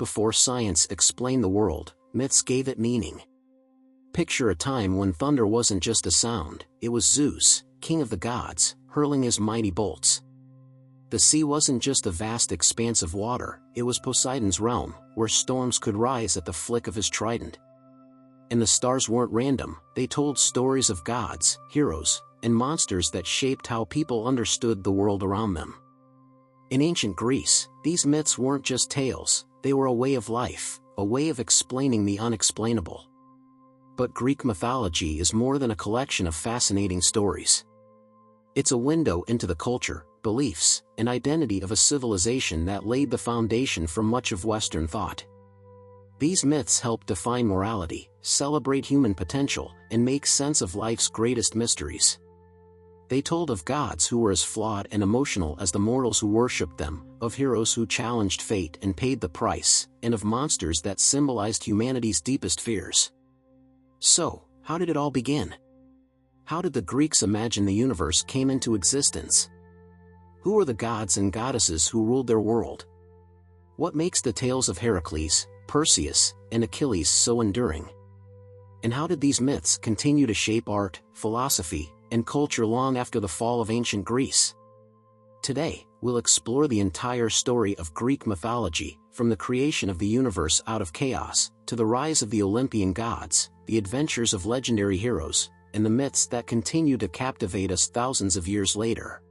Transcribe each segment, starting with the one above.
before science explained the world, myths gave it meaning. Picture a time when thunder wasn't just a sound, it was Zeus, king of the gods, hurling his mighty bolts. The sea wasn't just a vast expanse of water, it was Poseidon's realm, where storms could rise at the flick of his trident. And the stars weren't random, they told stories of gods, heroes, and monsters that shaped how people understood the world around them. In ancient Greece, these myths weren't just tales, they were a way of life, a way of explaining the unexplainable. But Greek mythology is more than a collection of fascinating stories. It's a window into the culture, beliefs, and identity of a civilization that laid the foundation for much of Western thought. These myths help define morality, celebrate human potential, and make sense of life's greatest mysteries. They told of gods who were as flawed and emotional as the mortals who worshipped them, of heroes who challenged fate and paid the price, and of monsters that symbolized humanity's deepest fears. So, how did it all begin? How did the Greeks imagine the universe came into existence? Who were the gods and goddesses who ruled their world? What makes the tales of Heracles, Perseus, and Achilles so enduring? And how did these myths continue to shape art, philosophy, and culture long after the fall of ancient Greece? Today, we'll explore the entire story of Greek mythology, from the creation of the universe out of chaos, to the rise of the Olympian gods, the adventures of legendary heroes, and the myths that continue to captivate us thousands of years later.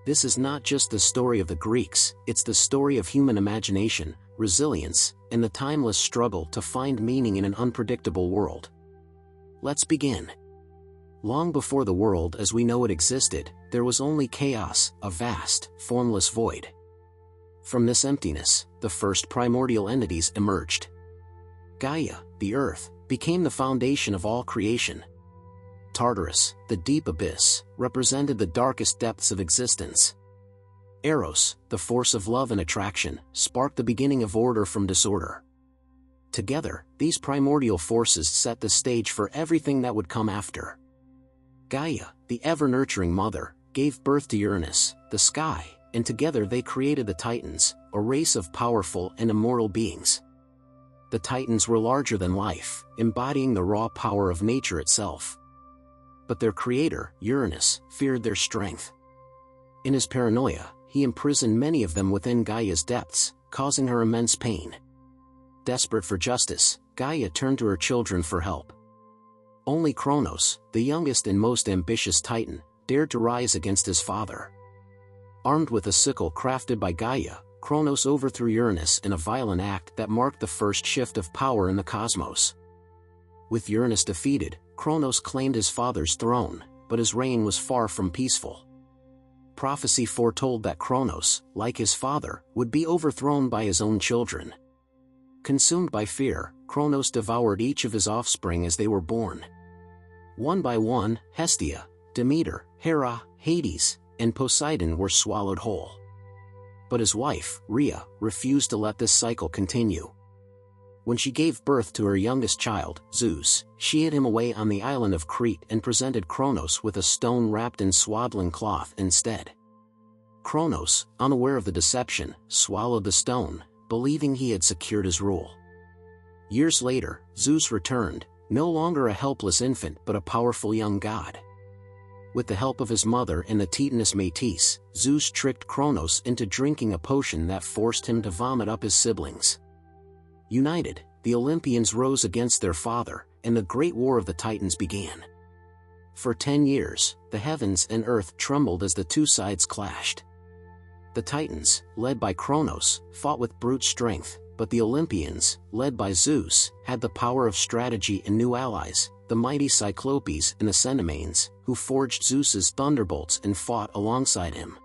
This is not just the story of the Greeks, it's the story of human imagination, resilience, and the timeless struggle to find meaning in an unpredictable world. Let's begin. Long before the world as we know it existed, there was only chaos, a vast, formless void. From this emptiness, the first primordial entities emerged. Gaia, the earth, became the foundation of all creation. Tartarus, the deep abyss, represented the darkest depths of existence. Eros, the force of love and attraction, sparked the beginning of order from disorder. Together, these primordial forces set the stage for everything that would come after. Gaia, the ever-nurturing mother, gave birth to Uranus, the sky, and together they created the Titans, a race of powerful and immortal beings. The Titans were larger than life, embodying the raw power of nature itself. But their creator, Uranus, feared their strength. In his paranoia, he imprisoned many of them within Gaia's depths, causing her immense pain. Desperate for justice, Gaia turned to her children for help. Only Kronos, the youngest and most ambitious Titan, dared to rise against his father. Armed with a sickle crafted by Gaia, Kronos overthrew Uranus in a violent act that marked the first shift of power in the cosmos. With Uranus defeated, Kronos claimed his father's throne, but his reign was far from peaceful. Prophecy foretold that Kronos, like his father, would be overthrown by his own children. Consumed by fear, Kronos devoured each of his offspring as they were born. One by one, Hestia, Demeter, Hera, Hades, and Poseidon were swallowed whole. But his wife, Rhea, refused to let this cycle continue. When she gave birth to her youngest child, Zeus, she hid him away on the island of Crete and presented Kronos with a stone wrapped in swaddling cloth instead. Kronos, unaware of the deception, swallowed the stone, believing he had secured his rule. Years later, Zeus returned, no longer a helpless infant but a powerful young god. With the help of his mother and the Titaness Métis, Zeus tricked Kronos into drinking a potion that forced him to vomit up his siblings. United, the Olympians rose against their father, and the Great War of the Titans began. For 10 years, the heavens and earth trembled as the two sides clashed. The Titans, led by Kronos, fought with brute strength, but the Olympians, led by Zeus, had the power of strategy and new allies, the mighty Cyclopes and the Cenomanes, who forged Zeus's thunderbolts and fought alongside him.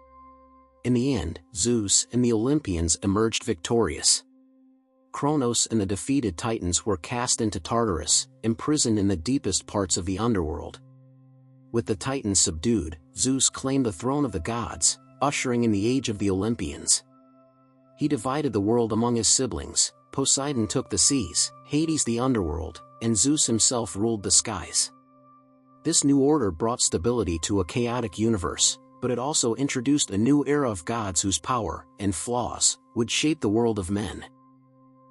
In the end, Zeus and the Olympians emerged victorious. Kronos and the defeated Titans were cast into Tartarus, imprisoned in the deepest parts of the underworld. With the Titans subdued, Zeus claimed the throne of the gods, ushering in the age of the Olympians. He divided the world among his siblings. Poseidon took the seas, Hades the underworld, and Zeus himself ruled the skies. This new order brought stability to a chaotic universe, but it also introduced a new era of gods whose power and flaws would shape the world of men.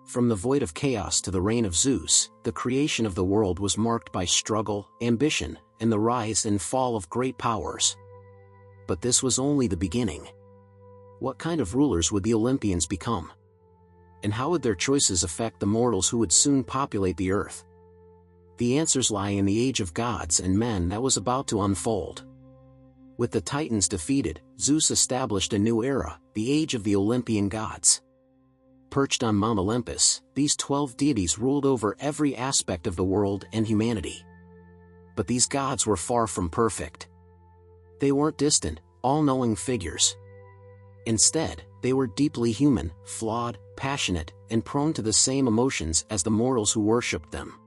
From the void of chaos to the reign of Zeus, the creation of the world was marked by struggle, ambition, and the rise and fall of great powers. But this was only the beginning. What kind of rulers would the Olympians become? And how would their choices affect the mortals who would soon populate the earth? The answers lie in the age of gods and men that was about to unfold. With the Titans defeated, Zeus established a new era, the age of the Olympian gods. Perched on Mount Olympus, these 12 deities ruled over every aspect of the world and humanity. But these gods were far from perfect. They weren't distant, all-knowing figures. Instead, they were deeply human, flawed, passionate, and prone to the same emotions as the mortals who worshipped them.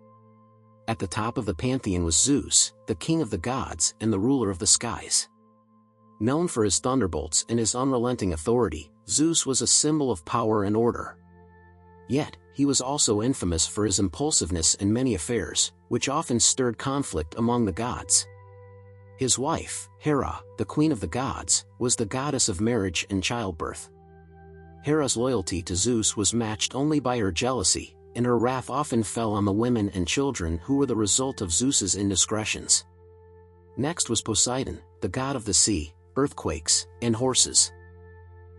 At the top of the pantheon was Zeus, the king of the gods and the ruler of the skies. Known for his thunderbolts and his unrelenting authority, Zeus was a symbol of power and order. Yet, he was also infamous for his impulsiveness in many affairs, which often stirred conflict among the gods. His wife, Hera, the queen of the gods, was the goddess of marriage and childbirth. Hera's loyalty to Zeus was matched only by her jealousy, and her wrath often fell on the women and children who were the result of Zeus's indiscretions. Next was Poseidon, the god of the sea, earthquakes, and horses.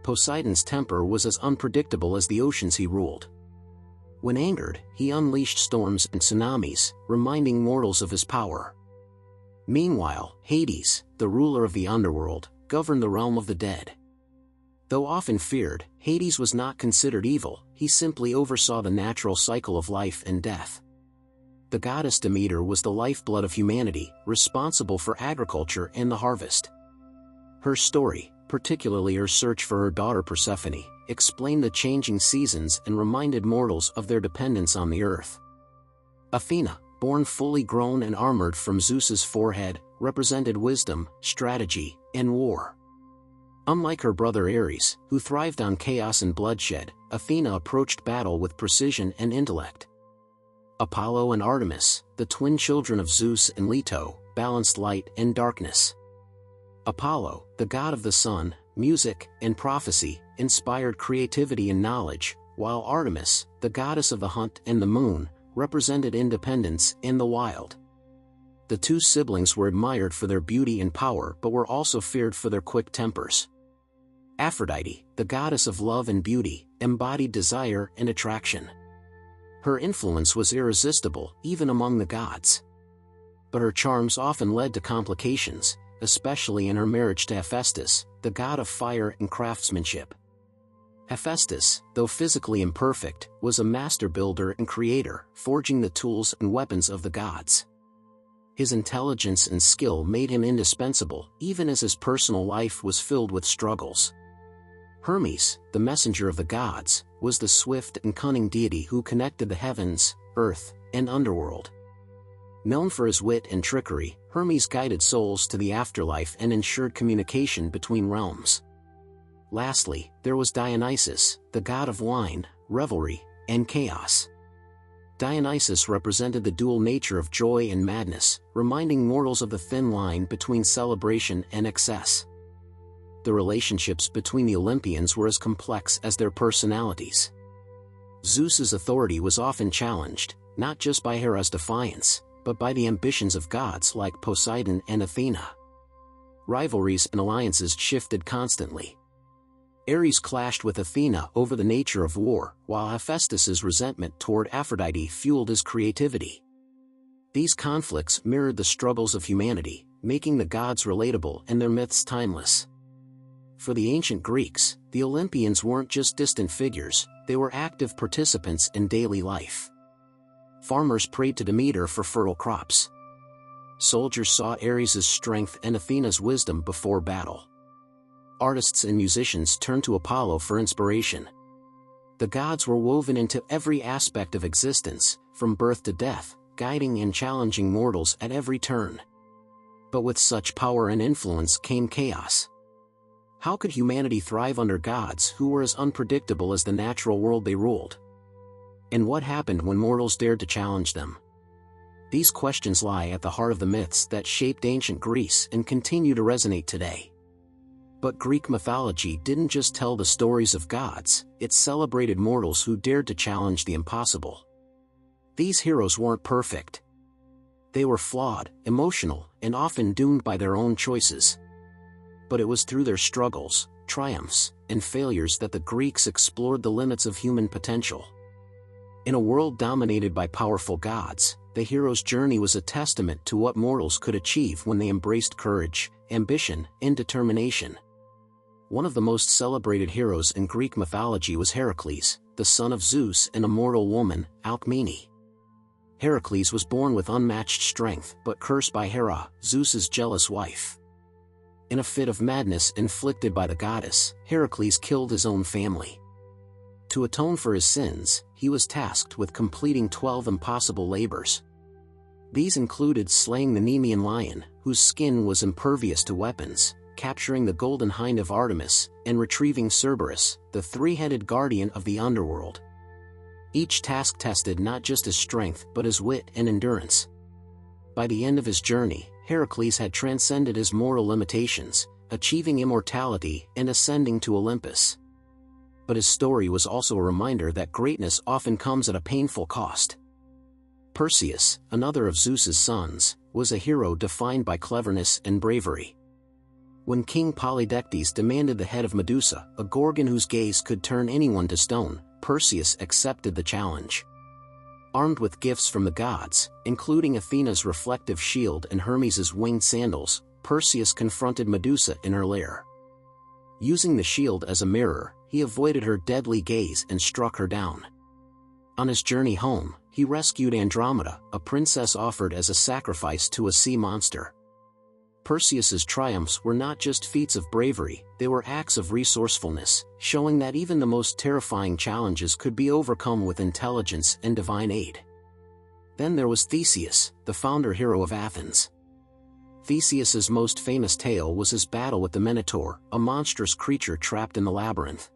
Poseidon's temper was as unpredictable as the oceans he ruled. When angered, he unleashed storms and tsunamis, reminding mortals of his power. Meanwhile, Hades, the ruler of the underworld, governed the realm of the dead. Though often feared, Hades was not considered evil, he simply oversaw the natural cycle of life and death. The goddess Demeter was the lifeblood of humanity, responsible for agriculture and the harvest. Her story, particularly her search for her daughter Persephone, explained the changing seasons and reminded mortals of their dependence on the earth. Athena, born fully grown and armored from Zeus's forehead, represented wisdom, strategy, and war. Unlike her brother Ares, who thrived on chaos and bloodshed, Athena approached battle with precision and intellect. Apollo and Artemis, the twin children of Zeus and Leto, balanced light and darkness. Apollo, the god of the sun, music, and prophecy, inspired creativity and knowledge, while Artemis, the goddess of the hunt and the moon, represented independence and the wild. The two siblings were admired for their beauty and power but were also feared for their quick tempers. Aphrodite, the goddess of love and beauty, embodied desire and attraction. Her influence was irresistible, even among the gods. But her charms often led to complications, especially in her marriage to Hephaestus, the god of fire and craftsmanship. Hephaestus, though physically imperfect, was a master builder and creator, forging the tools and weapons of the gods. His intelligence and skill made him indispensable, even as his personal life was filled with struggles. Hermes, the messenger of the gods, was the swift and cunning deity who connected the heavens, earth, and underworld. Known for his wit and trickery, Hermes guided souls to the afterlife and ensured communication between realms. Lastly, there was Dionysus, the god of wine, revelry, and chaos. Dionysus represented the dual nature of joy and madness, reminding mortals of the thin line between celebration and excess. The relationships between the Olympians were as complex as their personalities. Zeus's authority was often challenged, not just by Hera's defiance, but by the ambitions of gods like Poseidon and Athena. Rivalries and alliances shifted constantly. Ares clashed with Athena over the nature of war, while Hephaestus's resentment toward Aphrodite fueled his creativity. These conflicts mirrored the struggles of humanity, making the gods relatable and their myths timeless. For the ancient Greeks, the Olympians weren't just distant figures, they were active participants in daily life. Farmers prayed to Demeter for fertile crops. Soldiers saw Ares' strength and Athena's wisdom before battle. Artists and musicians turned to Apollo for inspiration. The gods were woven into every aspect of existence, from birth to death, guiding and challenging mortals at every turn. But with such power and influence came chaos. How could humanity thrive under gods who were as unpredictable as the natural world they ruled? And what happened when mortals dared to challenge them? These questions lie at the heart of the myths that shaped ancient Greece and continue to resonate today. But Greek mythology didn't just tell the stories of gods, it celebrated mortals who dared to challenge the impossible. These heroes weren't perfect. They were flawed, emotional, and often doomed by their own choices. But it was through their struggles, triumphs, and failures that the Greeks explored the limits of human potential. In a world dominated by powerful gods, the hero's journey was a testament to what mortals could achieve when they embraced courage, ambition, and determination. One of the most celebrated heroes in Greek mythology was Heracles, the son of Zeus and a mortal woman, Alcmene. Heracles was born with unmatched strength but cursed by Hera, Zeus's jealous wife. In a fit of madness inflicted by the goddess, Heracles killed his own family. To atone for his sins, he was tasked with completing 12 impossible labors. These included slaying the Nemean lion, whose skin was impervious to weapons, capturing the golden hind of Artemis, and retrieving Cerberus, the three-headed guardian of the underworld. Each task tested not just his strength but his wit and endurance. By the end of his journey, Heracles had transcended his mortal limitations, achieving immortality and ascending to Olympus. But his story was also a reminder that greatness often comes at a painful cost. Perseus, another of Zeus's sons, was a hero defined by cleverness and bravery. When King Polydectes demanded the head of Medusa, a gorgon whose gaze could turn anyone to stone, Perseus accepted the challenge. Armed with gifts from the gods, including Athena's reflective shield and Hermes' winged sandals, Perseus confronted Medusa in her lair. Using the shield as a mirror, he avoided her deadly gaze and struck her down. On his journey home, he rescued Andromeda, a princess offered as a sacrifice to a sea monster. Perseus's triumphs were not just feats of bravery, they were acts of resourcefulness, showing that even the most terrifying challenges could be overcome with intelligence and divine aid. Then there was Theseus, the founder hero of Athens. Theseus's most famous tale was his battle with the Minotaur, a monstrous creature trapped in the labyrinth.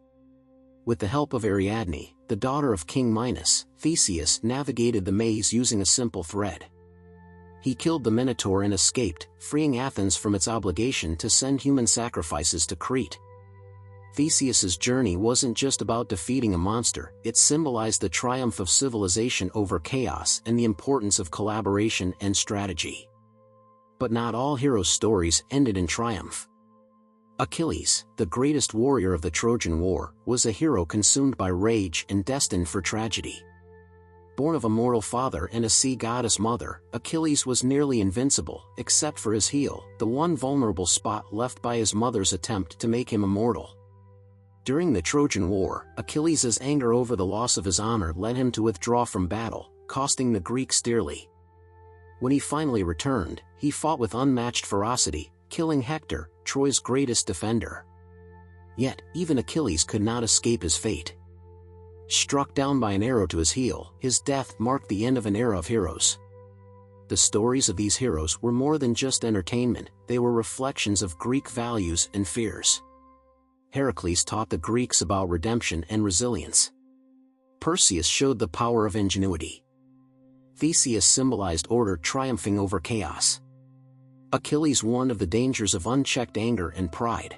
With the help of Ariadne, the daughter of King Minos, Theseus navigated the maze using a simple thread. He killed the Minotaur and escaped, freeing Athens from its obligation to send human sacrifices to Crete. Theseus's journey wasn't just about defeating a monster, it symbolized the triumph of civilization over chaos and the importance of collaboration and strategy. But not all heroes' stories ended in triumph. Achilles, the greatest warrior of the Trojan War, was a hero consumed by rage and destined for tragedy. Born of a mortal father and a sea goddess mother, Achilles was nearly invincible, except for his heel, the one vulnerable spot left by his mother's attempt to make him immortal. During the Trojan War, Achilles' anger over the loss of his honor led him to withdraw from battle, costing the Greeks dearly. When he finally returned, he fought with unmatched ferocity, killing Hector, Troy's greatest defender. Yet, even Achilles could not escape his fate. Struck down by an arrow to his heel, his death marked the end of an era of heroes. The stories of these heroes were more than just entertainment, they were reflections of Greek values and fears. Heracles taught the Greeks about redemption and resilience. Perseus showed the power of ingenuity. Theseus symbolized order triumphing over chaos. Achilles warned of the dangers of unchecked anger and pride.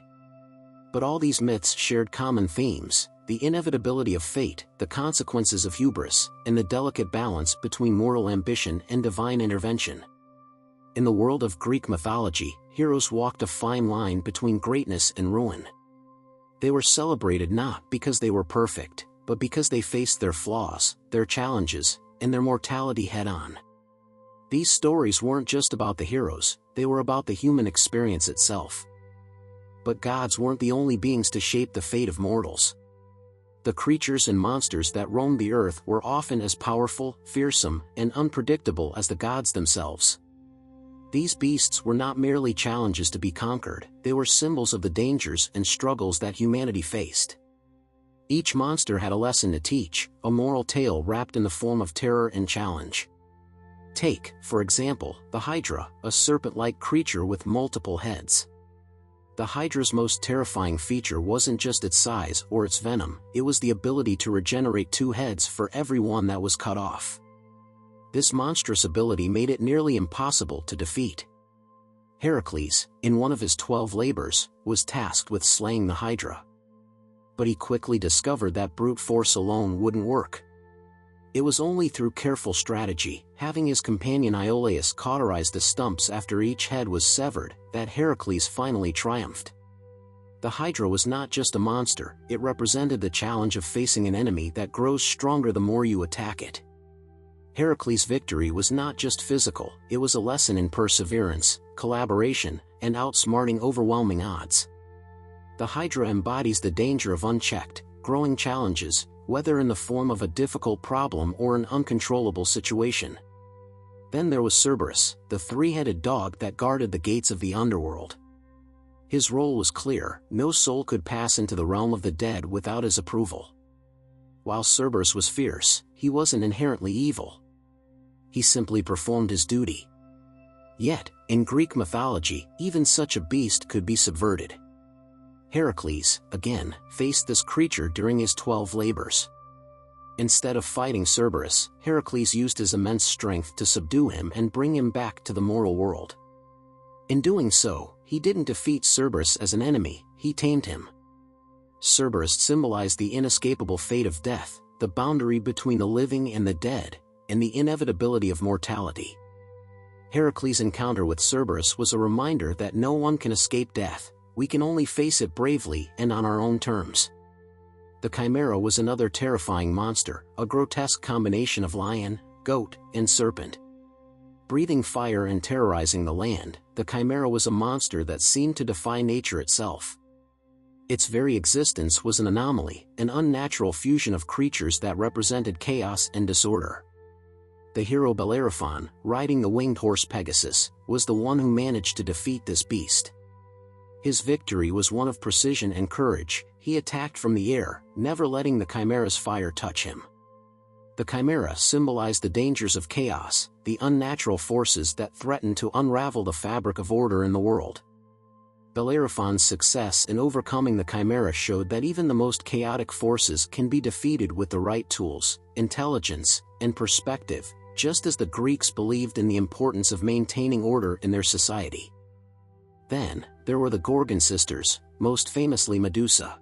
But all these myths shared common themes: the inevitability of fate, the consequences of hubris, and the delicate balance between moral ambition and divine intervention. In the world of Greek mythology, heroes walked a fine line between greatness and ruin. They were celebrated not because they were perfect, but because they faced their flaws, their challenges, and their mortality head-on. These stories weren't just about the heroes, they were about the human experience itself. But gods weren't the only beings to shape the fate of mortals. The creatures and monsters that roamed the earth were often as powerful, fearsome, and unpredictable as the gods themselves. These beasts were not merely challenges to be conquered, they were symbols of the dangers and struggles that humanity faced. Each monster had a lesson to teach, a moral tale wrapped in the form of terror and challenge. Take, for example, the Hydra, a serpent-like creature with multiple heads. The Hydra's most terrifying feature wasn't just its size or its venom, it was the ability to regenerate 2 heads for every one that was cut off. This monstrous ability made it nearly impossible to defeat. Heracles, in one of his 12 labors, was tasked with slaying the Hydra. But he quickly discovered that brute force alone wouldn't work. It was only through careful strategy, having his companion Iolaus cauterize the stumps after each head was severed, that Heracles finally triumphed. The Hydra was not just a monster, it represented the challenge of facing an enemy that grows stronger the more you attack it. Heracles' victory was not just physical, it was a lesson in perseverance, collaboration, and outsmarting overwhelming odds. The Hydra embodies the danger of unchecked, growing challenges, whether in the form of a difficult problem or an uncontrollable situation. Then there was Cerberus, the three-headed dog that guarded the gates of the underworld. His role was clear, no soul could pass into the realm of the dead without his approval. While Cerberus was fierce, he wasn't inherently evil. He simply performed his duty. Yet, in Greek mythology, even such a beast could be subverted. Heracles, again, faced this creature during his 12 labors. Instead of fighting Cerberus, Heracles used his immense strength to subdue him and bring him back to the mortal world. In doing so, he didn't defeat Cerberus as an enemy, he tamed him. Cerberus symbolized the inescapable fate of death, the boundary between the living and the dead, and the inevitability of mortality. Heracles' encounter with Cerberus was a reminder that no one can escape death, we can only face it bravely and on our own terms. The Chimera was another terrifying monster, a grotesque combination of lion, goat, and serpent. Breathing fire and terrorizing the land, the Chimera was a monster that seemed to defy nature itself. Its very existence was an anomaly, an unnatural fusion of creatures that represented chaos and disorder. The hero Bellerophon, riding the winged horse Pegasus, was the one who managed to defeat this beast. His victory was one of precision and courage, he attacked from the air, never letting the Chimera's fire touch him. The Chimera symbolized the dangers of chaos, the unnatural forces that threatened to unravel the fabric of order in the world. Bellerophon's success in overcoming the Chimera showed that even the most chaotic forces can be defeated with the right tools, intelligence, and perspective, just as the Greeks believed in the importance of maintaining order in their society. Then, there were the Gorgon sisters, most famously Medusa.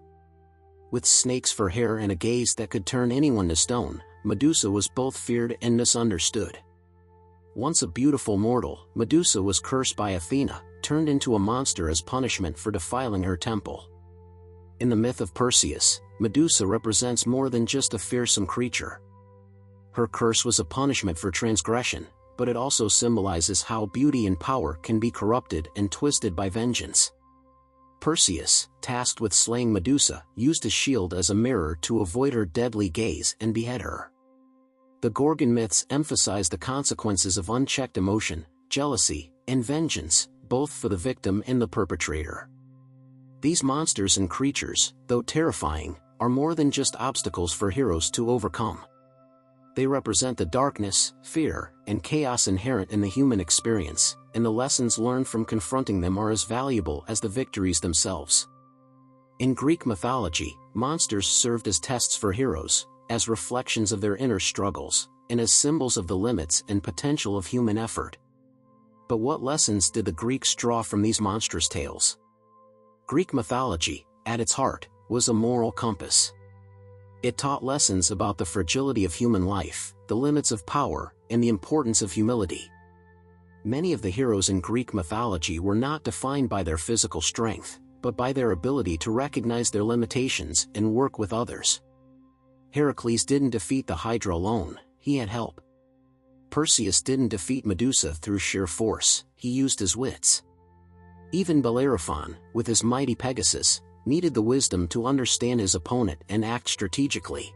With snakes for hair and a gaze that could turn anyone to stone, Medusa was both feared and misunderstood. Once a beautiful mortal, Medusa was cursed by Athena, turned into a monster as punishment for defiling her temple. In the myth of Perseus, Medusa represents more than just a fearsome creature. Her curse was a punishment for transgression, but it also symbolizes how beauty and power can be corrupted and twisted by vengeance. Perseus, tasked with slaying Medusa, used a shield as a mirror to avoid her deadly gaze and behead her. The Gorgon myths emphasize the consequences of unchecked emotion, jealousy, and vengeance, both for the victim and the perpetrator. These monsters and creatures, though terrifying, are more than just obstacles for heroes to overcome. They represent the darkness, fear, and chaos inherent in the human experience, and the lessons learned from confronting them are as valuable as the victories themselves. In Greek mythology, monsters served as tests for heroes, as reflections of their inner struggles, and as symbols of the limits and potential of human effort. But what lessons did the Greeks draw from these monstrous tales? Greek mythology, at its heart, was a moral compass. It taught lessons about the fragility of human life, the limits of power, and the importance of humility. Many of the heroes in Greek mythology were not defined by their physical strength, but by their ability to recognize their limitations and work with others. Heracles didn't defeat the Hydra alone, he had help. Perseus didn't defeat Medusa through sheer force, he used his wits. Even Bellerophon, with his mighty Pegasus, needed the wisdom to understand his opponent and act strategically.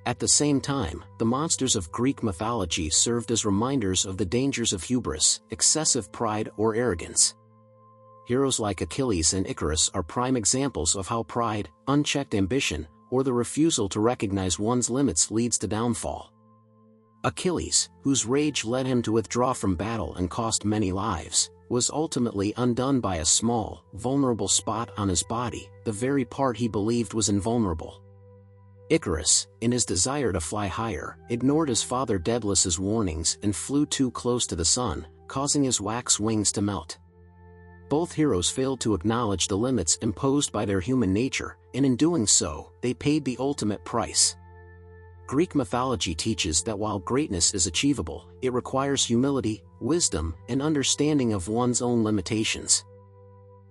At the same time, the monsters of Greek mythology served as reminders of the dangers of hubris, excessive pride or arrogance. Heroes like Achilles and Icarus are prime examples of how pride, unchecked ambition, or the refusal to recognize one's limits leads to downfall. Achilles, whose rage led him to withdraw from battle and cost many lives, was ultimately undone by a small, vulnerable spot on his body, the very part he believed was invulnerable. Icarus, in his desire to fly higher, ignored his father Daedalus' warnings and flew too close to the sun, causing his wax wings to melt. Both heroes failed to acknowledge the limits imposed by their human nature, and in doing so, they paid the ultimate price. Greek mythology teaches that while greatness is achievable, it requires humility, wisdom, and understanding of one's own limitations.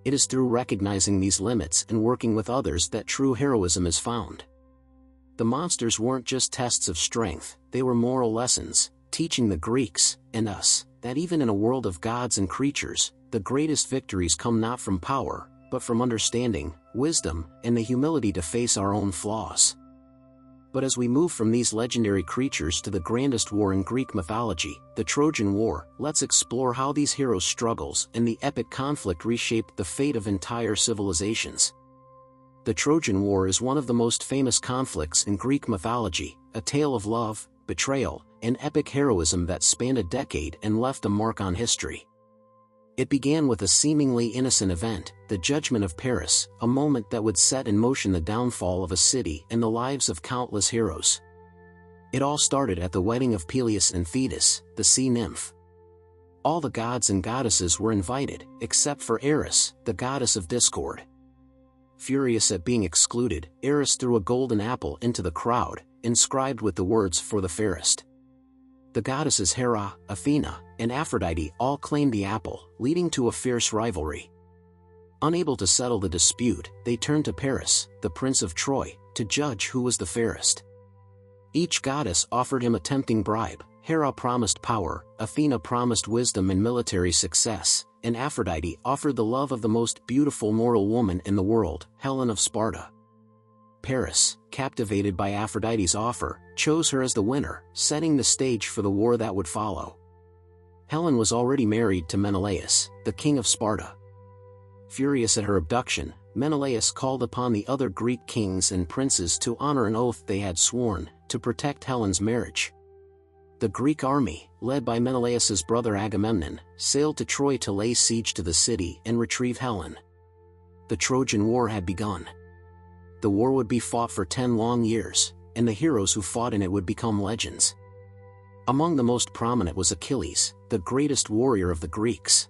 It is through recognizing these limits and working with others that true heroism is found. The monsters weren't just tests of strength, they were moral lessons, teaching the Greeks, and us, that even in a world of gods and creatures, the greatest victories come not from power, but from understanding, wisdom, and the humility to face our own flaws. But as we move from these legendary creatures to the grandest war in Greek mythology, the Trojan War, let's explore how these heroes' struggles and the epic conflict reshaped the fate of entire civilizations. The Trojan War is one of the most famous conflicts in Greek mythology, a tale of love, betrayal, and epic heroism that spanned a decade and left a mark on history. It began with a seemingly innocent event, the judgment of Paris, a moment that would set in motion the downfall of a city and the lives of countless heroes. It all started at the wedding of Peleus and Thetis, the sea nymph. All the gods and goddesses were invited, except for Eris, the goddess of discord. Furious at being excluded, Eris threw a golden apple into the crowd, inscribed with the words "for the fairest." The goddesses Hera, Athena, and Aphrodite all claimed the apple, leading to a fierce rivalry. Unable to settle the dispute, they turned to Paris, the prince of Troy, to judge who was the fairest. Each goddess offered him a tempting bribe. Hera promised power, Athena promised wisdom and military success, and Aphrodite offered the love of the most beautiful mortal woman in the world, Helen of Sparta. Paris, captivated by Aphrodite's offer, chose her as the winner, setting the stage for the war that would follow. Helen was already married to Menelaus, the king of Sparta. Furious at her abduction, Menelaus called upon the other Greek kings and princes to honor an oath they had sworn, to protect Helen's marriage. The Greek army, led by Menelaus's brother Agamemnon, sailed to Troy to lay siege to the city and retrieve Helen. The Trojan War had begun. The war would be fought for 10 long years, and the heroes who fought in it would become legends. Among the most prominent was Achilles, the greatest warrior of the Greeks.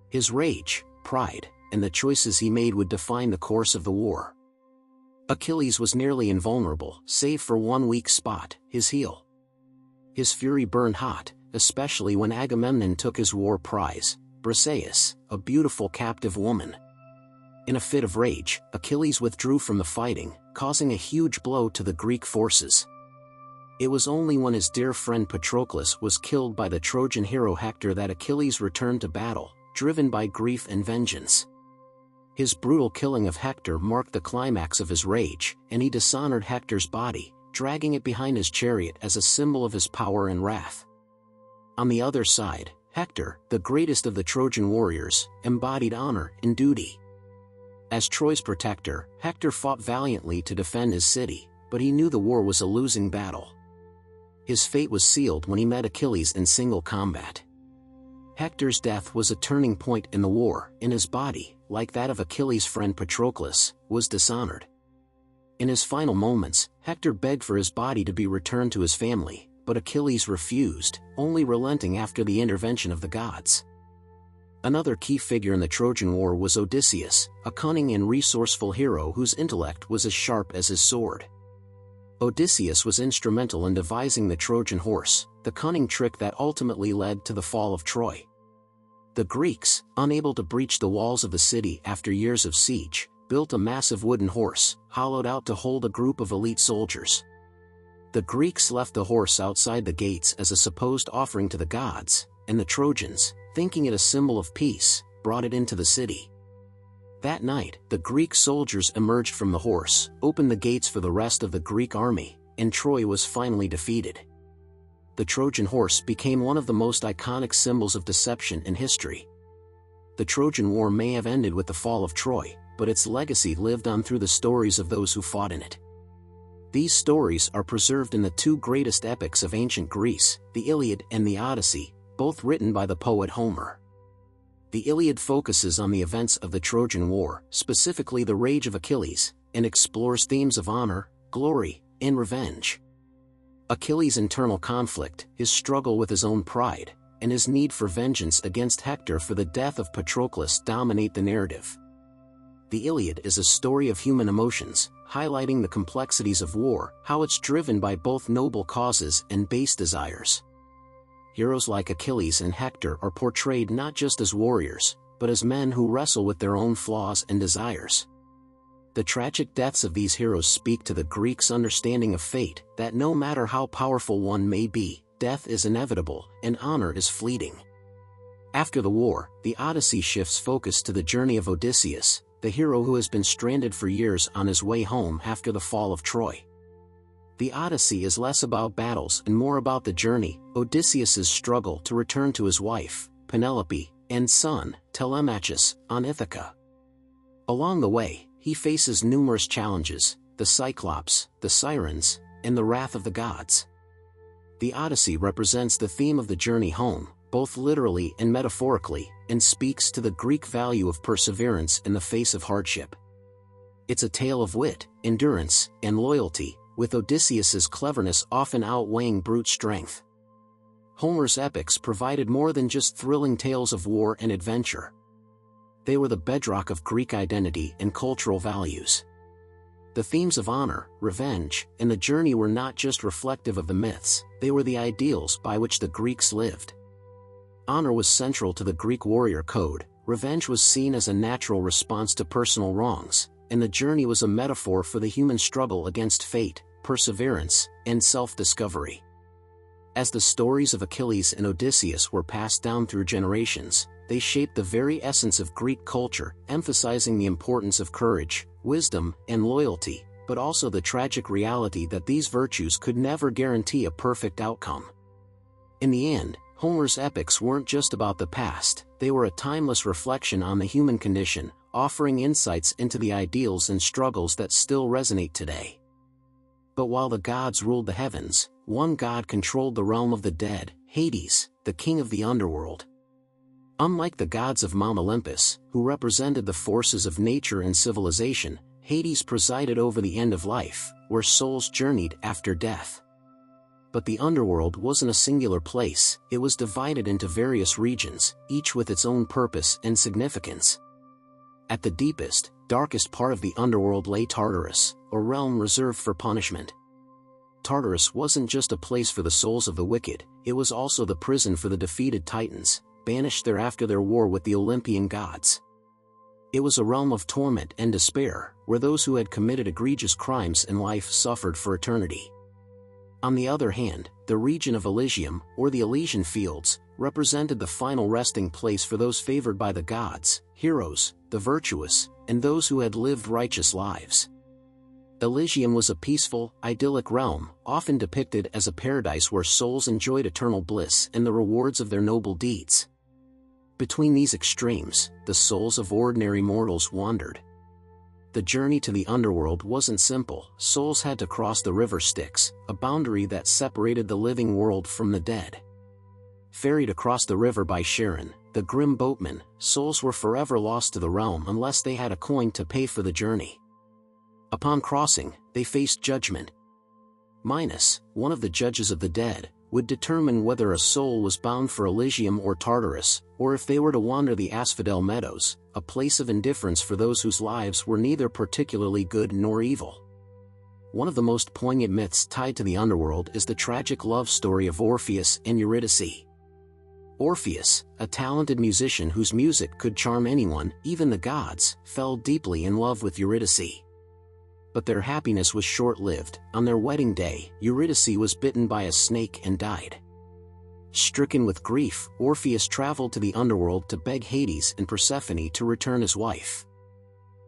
His rage, pride, and the choices he made would define the course of the war. Achilles was nearly invulnerable, save for one weak spot, his heel. His fury burned hot, especially when Agamemnon took his war prize, Briseis, a beautiful captive woman. In a fit of rage, Achilles withdrew from the fighting, causing a huge blow to the Greek forces. It was only when his dear friend Patroclus was killed by the Trojan hero Hector that Achilles returned to battle, driven by grief and vengeance. His brutal killing of Hector marked the climax of his rage, and he dishonored Hector's body, dragging it behind his chariot as a symbol of his power and wrath. On the other side, Hector, the greatest of the Trojan warriors, embodied honor and duty. As Troy's protector, Hector fought valiantly to defend his city, but he knew the war was a losing battle. His fate was sealed when he met Achilles in single combat. Hector's death was a turning point in the war, and his body, like that of Achilles' friend Patroclus, was dishonored. In his final moments, Hector begged for his body to be returned to his family, but Achilles refused, only relenting after the intervention of the gods. Another key figure in the Trojan War was Odysseus, a cunning and resourceful hero whose intellect was as sharp as his sword. Odysseus was instrumental in devising the Trojan Horse, the cunning trick that ultimately led to the fall of Troy. The Greeks, unable to breach the walls of the city after years of siege, built a massive wooden horse, hollowed out to hold a group of elite soldiers. The Greeks left the horse outside the gates as a supposed offering to the gods, and the Trojans, thinking it a symbol of peace, brought it into the city. That night, the Greek soldiers emerged from the horse, opened the gates for the rest of the Greek army, and Troy was finally defeated. The Trojan horse became one of the most iconic symbols of deception in history. The Trojan War may have ended with the fall of Troy, but its legacy lived on through the stories of those who fought in it. These stories are preserved in the two greatest epics of ancient Greece, the Iliad and the Odyssey, both written by the poet Homer. The Iliad focuses on the events of the Trojan War, specifically the rage of Achilles, and explores themes of honor, glory, and revenge. Achilles' internal conflict, his struggle with his own pride, and his need for vengeance against Hector for the death of Patroclus dominate the narrative. The Iliad is a story of human emotions, highlighting the complexities of war, how it's driven by both noble causes and base desires. Heroes like Achilles and Hector are portrayed not just as warriors, but as men who wrestle with their own flaws and desires. The tragic deaths of these heroes speak to the Greeks' understanding of fate, that no matter how powerful one may be, death is inevitable, and honor is fleeting. After the war, the Odyssey shifts focus to the journey of Odysseus, the hero who has been stranded for years on his way home after the fall of Troy. The Odyssey is less about battles and more about the journey, Odysseus's struggle to return to his wife, Penelope, and son, Telemachus, on Ithaca. Along the way, he faces numerous challenges, the Cyclops, the Sirens, and the wrath of the gods. The Odyssey represents the theme of the journey home, both literally and metaphorically, and speaks to the Greek value of perseverance in the face of hardship. It's a tale of wit, endurance, and loyalty, with Odysseus's cleverness often outweighing brute strength. Homer's epics provided more than just thrilling tales of war and adventure. They were the bedrock of Greek identity and cultural values. The themes of honor, revenge, and the journey were not just reflective of the myths, they were the ideals by which the Greeks lived. Honor was central to the Greek warrior code, revenge was seen as a natural response to personal wrongs, and the journey was a metaphor for the human struggle against fate, perseverance, and self-discovery. As the stories of Achilles and Odysseus were passed down through generations, they shaped the very essence of Greek culture, emphasizing the importance of courage, wisdom, and loyalty, but also the tragic reality that these virtues could never guarantee a perfect outcome. In the end, Homer's epics weren't just about the past, they were a timeless reflection on the human condition, offering insights into the ideals and struggles that still resonate today. But while the gods ruled the heavens, one god controlled the realm of the dead, Hades, the king of the underworld. Unlike the gods of Mount Olympus, who represented the forces of nature and civilization, Hades presided over the end of life, where souls journeyed after death. But the underworld wasn't a singular place, it was divided into various regions, each with its own purpose and significance. At the deepest, darkest part of the underworld lay Tartarus, a realm reserved for punishment. Tartarus wasn't just a place for the souls of the wicked, it was also the prison for the defeated Titans, banished there after their war with the Olympian gods. It was a realm of torment and despair, where those who had committed egregious crimes in life suffered for eternity. On the other hand, the region of Elysium, or the Elysian Fields, represented the final resting place for those favored by the gods, heroes, the virtuous, and those who had lived righteous lives. Elysium was a peaceful, idyllic realm, often depicted as a paradise where souls enjoyed eternal bliss and the rewards of their noble deeds. Between these extremes, the souls of ordinary mortals wandered. The journey to the underworld wasn't simple, souls had to cross the river Styx, a boundary that separated the living world from the dead. Ferried across the river by Charon, the grim boatman, souls were forever lost to the realm unless they had a coin to pay for the journey. Upon crossing, they faced judgment. Minos, one of the judges of the dead, would determine whether a soul was bound for Elysium or Tartarus, or if they were to wander the Asphodel Meadows, a place of indifference for those whose lives were neither particularly good nor evil. One of the most poignant myths tied to the underworld is the tragic love story of Orpheus and Eurydice. Orpheus, a talented musician whose music could charm anyone, even the gods, fell deeply in love with Eurydice. But their happiness was short-lived. On their wedding day, Eurydice was bitten by a snake and died. Stricken with grief, Orpheus traveled to the underworld to beg Hades and Persephone to return his wife.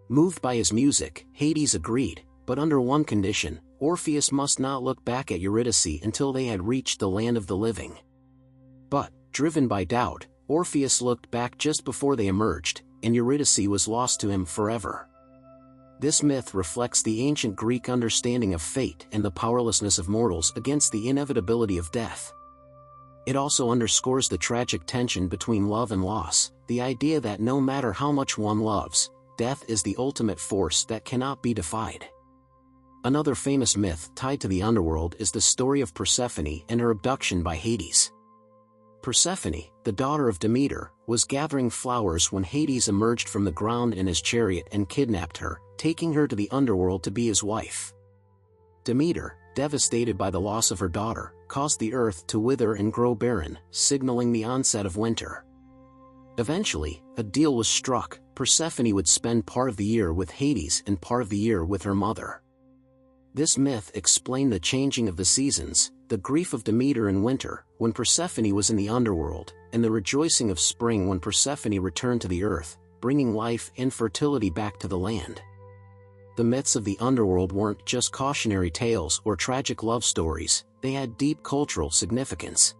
Moved by his music, Hades agreed, but under one condition: Orpheus must not look back at Eurydice until they had reached the land of the living. But, driven by doubt, Orpheus looked back just before they emerged, and Eurydice was lost to him forever. This myth reflects the ancient Greek understanding of fate and the powerlessness of mortals against the inevitability of death. It also underscores the tragic tension between love and loss, the idea that no matter how much one loves, death is the ultimate force that cannot be defied. Another famous myth tied to the underworld is the story of Persephone and her abduction by Hades. Persephone, the daughter of Demeter, was gathering flowers when Hades emerged from the ground in his chariot and kidnapped her, taking her to the underworld to be his wife. Demeter, devastated by the loss of her daughter, caused the earth to wither and grow barren, signaling the onset of winter. Eventually, a deal was struck. Persephone would spend part of the year with Hades and part of the year with her mother. This myth explained the changing of the seasons, the grief of Demeter in winter, when Persephone was in the underworld, and the rejoicing of spring when Persephone returned to the earth, bringing life and fertility back to the land. The myths of the underworld weren't just cautionary tales or tragic love stories, they had deep cultural significance.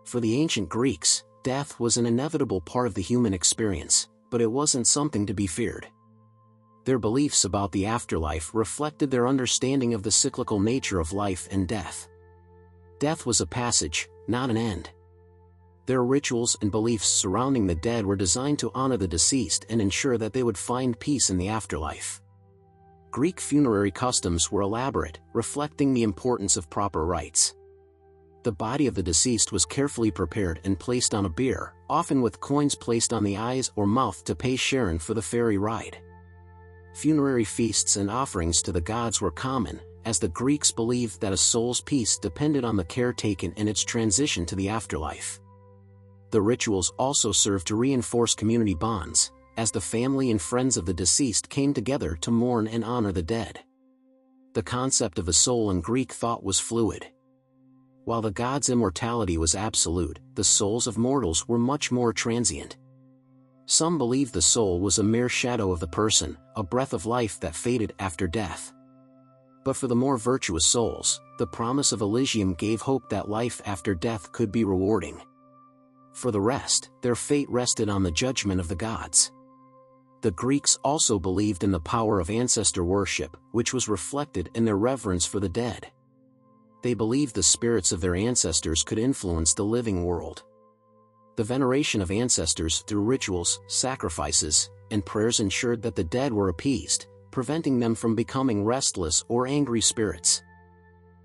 For the ancient Greeks, death was an inevitable part of the human experience, but it wasn't something to be feared. Their beliefs about the afterlife reflected their understanding of the cyclical nature of life and death. Death was a passage, not an end. Their rituals and beliefs surrounding the dead were designed to honor the deceased and ensure that they would find peace in the afterlife. Greek funerary customs were elaborate, reflecting the importance of proper rites. The body of the deceased was carefully prepared and placed on a bier, often with coins placed on the eyes or mouth to pay Charon for the ferry ride. Funerary feasts and offerings to the gods were common, as the Greeks believed that a soul's peace depended on the care taken in its transition to the afterlife. The rituals also served to reinforce community bonds, as the family and friends of the deceased came together to mourn and honor the dead. The concept of a soul in Greek thought was fluid. While the gods' immortality was absolute, the souls of mortals were much more transient. Some believed the soul was a mere shadow of the person, a breath of life that faded after death. But for the more virtuous souls, the promise of Elysium gave hope that life after death could be rewarding. For the rest, their fate rested on the judgment of the gods. The Greeks also believed in the power of ancestor worship, which was reflected in their reverence for the dead. They believed the spirits of their ancestors could influence the living world. The veneration of ancestors through rituals, sacrifices, and prayers ensured that the dead were appeased, preventing them from becoming restless or angry spirits.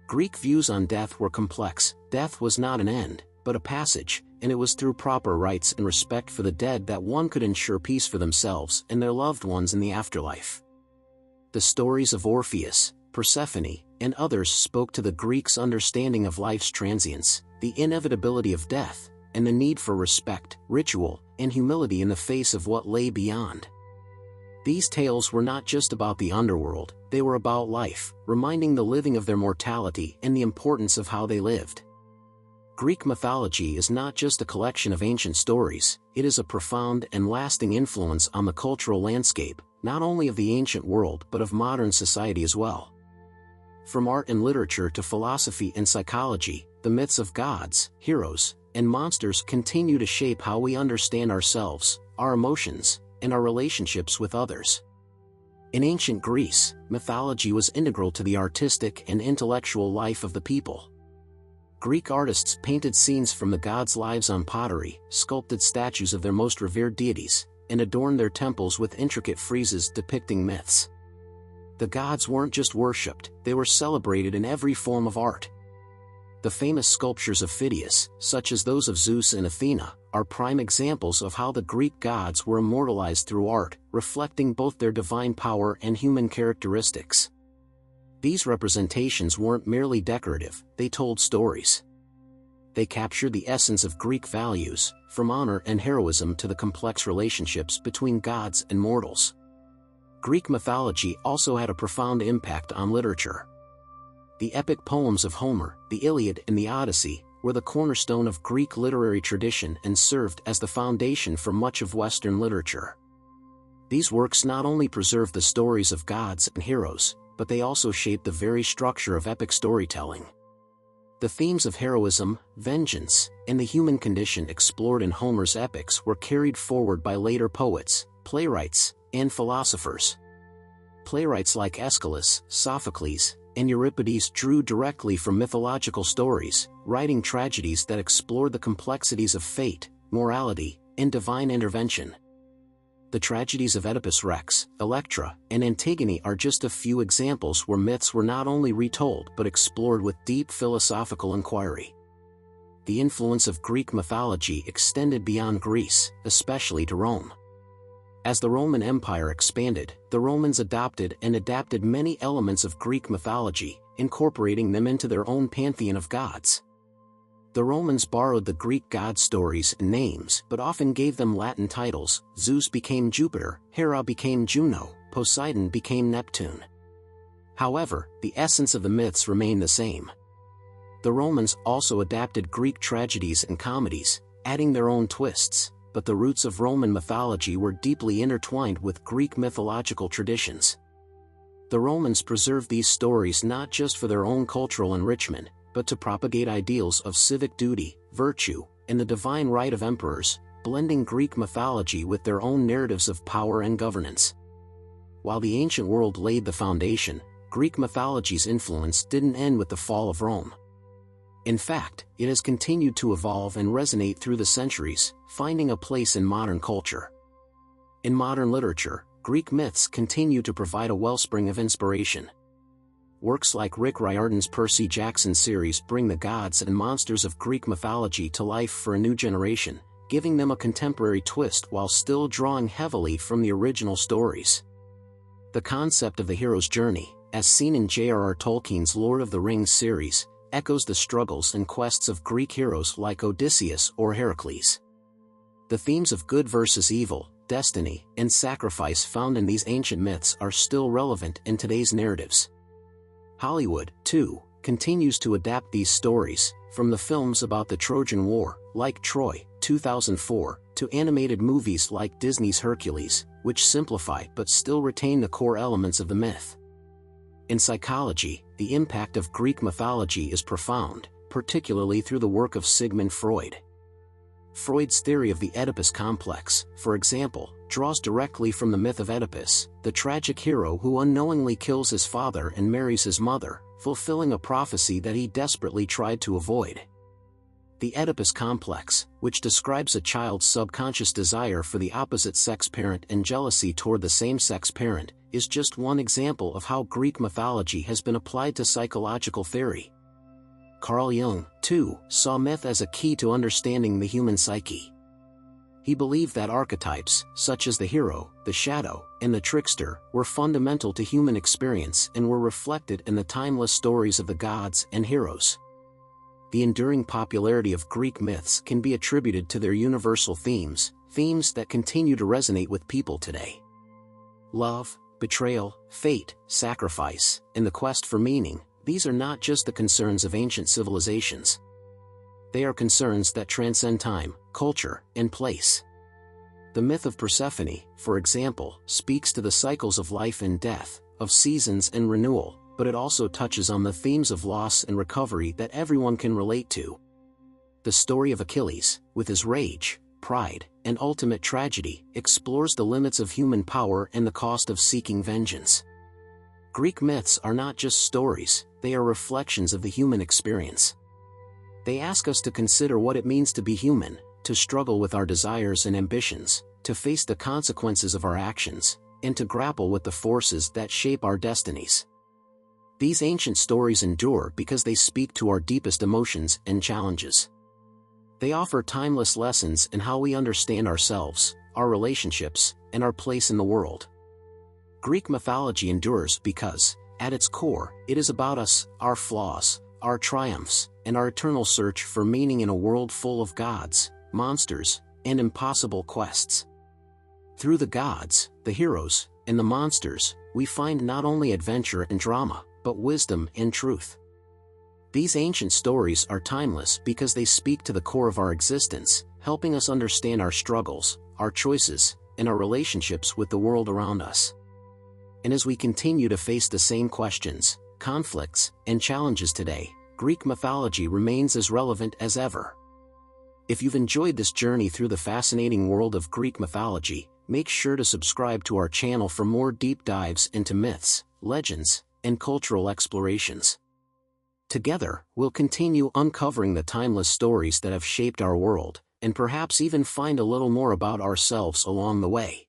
Greek views on death were complex. Death was not an end, but a passage, and it was through proper rites and respect for the dead that one could ensure peace for themselves and their loved ones in the afterlife. The stories of Orpheus, Persephone, and others spoke to the Greeks' understanding of life's transience, the inevitability of death, and the need for respect, ritual, and humility in the face of what lay beyond. These tales were not just about the underworld, they were about life, reminding the living of their mortality and the importance of how they lived. Greek mythology is not just a collection of ancient stories, it is a profound and lasting influence on the cultural landscape, not only of the ancient world but of modern society as well. From art and literature to philosophy and psychology, the myths of gods, heroes, and monsters continue to shape how we understand ourselves, our emotions, and our relationships with others. In ancient Greece, mythology was integral to the artistic and intellectual life of the people. Greek artists painted scenes from the gods' lives on pottery, sculpted statues of their most revered deities, and adorned their temples with intricate friezes depicting myths. The gods weren't just worshipped, they were celebrated in every form of art. The famous sculptures of Phidias, such as those of Zeus and Athena, are prime examples of how the Greek gods were immortalized through art, reflecting both their divine power and human characteristics. These representations weren't merely decorative, they told stories. They captured the essence of Greek values, from honor and heroism to the complex relationships between gods and mortals. Greek mythology also had a profound impact on literature. The epic poems of Homer, the Iliad and the Odyssey, were the cornerstone of Greek literary tradition and served as the foundation for much of Western literature. These works not only preserved the stories of gods and heroes, but they also shaped the very structure of epic storytelling. The themes of heroism, vengeance, and the human condition explored in Homer's epics were carried forward by later poets, playwrights, and philosophers. Playwrights like Aeschylus, Sophocles, and Euripides drew directly from mythological stories, writing tragedies that explored the complexities of fate, morality, and divine intervention. The tragedies of Oedipus Rex, Electra, and Antigone are just a few examples where myths were not only retold but explored with deep philosophical inquiry. the influence of Greek mythology extended beyond Greece, especially to Rome. As the Roman Empire expanded, the Romans adopted and adapted many elements of Greek mythology, incorporating them into their own pantheon of gods. The Romans borrowed the Greek god stories and names but often gave them Latin titles. Zeus became Jupiter, Hera became Juno, Poseidon became Neptune. However, the essence of the myths remained the same. The Romans also adapted Greek tragedies and comedies, adding their own twists, but the roots of Roman mythology were deeply intertwined with Greek mythological traditions. The Romans preserved these stories not just for their own cultural enrichment, but to propagate ideals of civic duty, virtue, and the divine right of emperors, blending Greek mythology with their own narratives of power and governance. While the ancient world laid the foundation, Greek mythology's influence didn't end with the fall of Rome. In fact, it has continued to evolve and resonate through the centuries, finding a place in modern culture. In modern literature, Greek myths continue to provide a wellspring of inspiration. Works like Rick Riordan's Percy Jackson series bring the gods and monsters of Greek mythology to life for a new generation, giving them a contemporary twist while still drawing heavily from the original stories. The concept of the hero's journey, as seen in J.R.R. Tolkien's Lord of the Rings series, echoes the struggles and quests of Greek heroes like Odysseus or Heracles. The themes of good versus evil, destiny, and sacrifice found in these ancient myths are still relevant in today's narratives. Hollywood, too, continues to adapt these stories, from the films about the Trojan War, like Troy, 2004, to animated movies like Disney's Hercules, which simplify but still retain the core elements of the myth. In psychology, the impact of Greek mythology is profound, particularly through the work of Sigmund Freud. Freud's theory of the Oedipus complex, for example, draws directly from the myth of Oedipus, the tragic hero who unknowingly kills his father and marries his mother, fulfilling a prophecy that he desperately tried to avoid. The Oedipus complex, which describes a child's subconscious desire for the opposite sex parent and jealousy toward the same-sex parent, is just one example of how Greek mythology has been applied to psychological theory. Carl Jung, too, saw myth as a key to understanding the human psyche. He believed that archetypes, such as the hero, the shadow, and the trickster, were fundamental to human experience and were reflected in the timeless stories of the gods and heroes. The enduring popularity of Greek myths can be attributed to their universal themes that continue to resonate with people today. Love, betrayal, fate, sacrifice, and the quest for meaning, these are not just the concerns of ancient civilizations. They are concerns that transcend time, culture, and place. The myth of Persephone, for example, speaks to the cycles of life and death, of seasons and renewal, but it also touches on the themes of loss and recovery that everyone can relate to. The story of Achilles, with his rage, pride, and ultimate tragedy, explores the limits of human power and the cost of seeking vengeance. Greek myths are not just stories, they are reflections of the human experience. They ask us to consider what it means to be human, to struggle with our desires and ambitions, to face the consequences of our actions, and to grapple with the forces that shape our destinies. These ancient stories endure because they speak to our deepest emotions and challenges. They offer timeless lessons in how we understand ourselves, our relationships, and our place in the world. Greek mythology endures because, at its core, it is about us, our flaws, our triumphs, and our eternal search for meaning in a world full of gods, monsters, and impossible quests. Through the gods, the heroes, and the monsters, we find not only adventure and drama, but wisdom and truth. These ancient stories are timeless because they speak to the core of our existence, helping us understand our struggles, our choices, and our relationships with the world around us. And as we continue to face the same questions, conflicts, and challenges today, Greek mythology remains as relevant as ever. If you've enjoyed this journey through the fascinating world of Greek mythology, make sure to subscribe to our channel for more deep dives into myths, legends, and cultural explorations. Together, we'll continue uncovering the timeless stories that have shaped our world, and perhaps even find a little more about ourselves along the way.